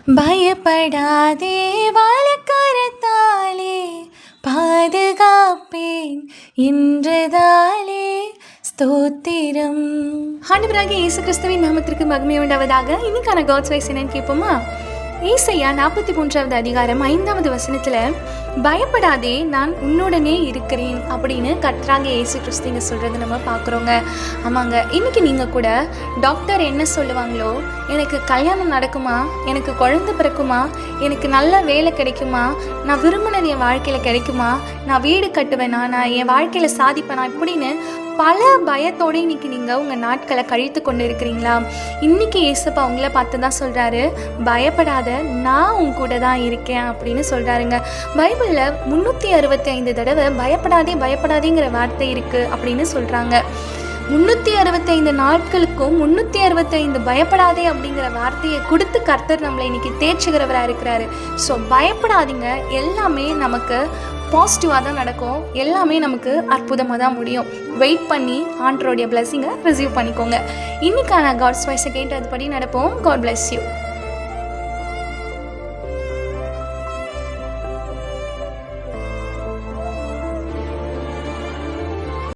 பயப்படாதே வாழக்கரத்தாலே பாதுகாப்பேன் என்றதாலே ஸ்தோத்திரம். ஆண்டவராகிய இயேசு கிறிஸ்துவின் நாமத்திற்கு மகிமை உண்டாவதாக. இன்னைக்கான காட்ஸ் வாய்ஸ் என்னன்னு கேட்போமா? ஏசாயா 43வது அதிகாரம் 5வது வசனத்தில் பயப்படாதே நான் உன்னுடனே இருக்கிறேன் அப்படின்னு கர்த்தராகிய இயேசு கிறிஸ்து இங்கே சொல்கிறது நம்ம பார்க்குறோங்க. ஆமாங்க, இன்றைக்கி நீங்கள் கூட டாக்டர் என்ன சொல்லுவாங்களோ, எனக்கு கல்யாணம் நடக்குமா, எனக்கு குழந்தை பிறக்குமா, எனக்கு நல்ல வேலை கிடைக்குமா, நான் விரும்பினது என் வாழ்க்கையில் கிடைக்குமா, நான் வீடு கட்டுவேனா, நான் என் வாழ்க்கையில் சாதிப்பேனா, இப்படின்னு பல பயத்தோடு இன்றைக்கி நீங்கள் உங்கள் நாட்களை கழித்து கொண்டு இருக்கிறீங்களா? இன்றைக்கி ஏசப்பா உங்களை பார்த்து தான் சொல்கிறாரு, பயப்படாத, நான் உன் கூட தான் இருக்கேன் அப்படின்னு சொல்கிறாருங்க. பைபிளில் 365 தடவை பயப்படாதே பயப்படாதேங்கிற வார்த்தை இருக்குது அப்படின்னு சொல்கிறாங்க. 365 நாட்களுக்கும் 365 பயப்படாதே அப்படிங்கிற வார்த்தையை கொடுத்து கர்த்தர் நம்மளை இன்னைக்கு தேர்ச்சுகிறவராக இருக்கிறாரு. ஸோ பயப்படாதீங்க, எல்லாமே நமக்கு பாசிட்டிவாக தான் நடக்கும், எல்லாமே நமக்கு அற்புதமாக தான் முடியும். வெயிட் பண்ணி ஆண்டவருடைய பிளெஸிங்கை ரிசீவ் பண்ணிக்கோங்க. இன்னைக்கான காட்ஸ் வாய்ஸை கேட்டதுபடி நடப்போம். God bless you.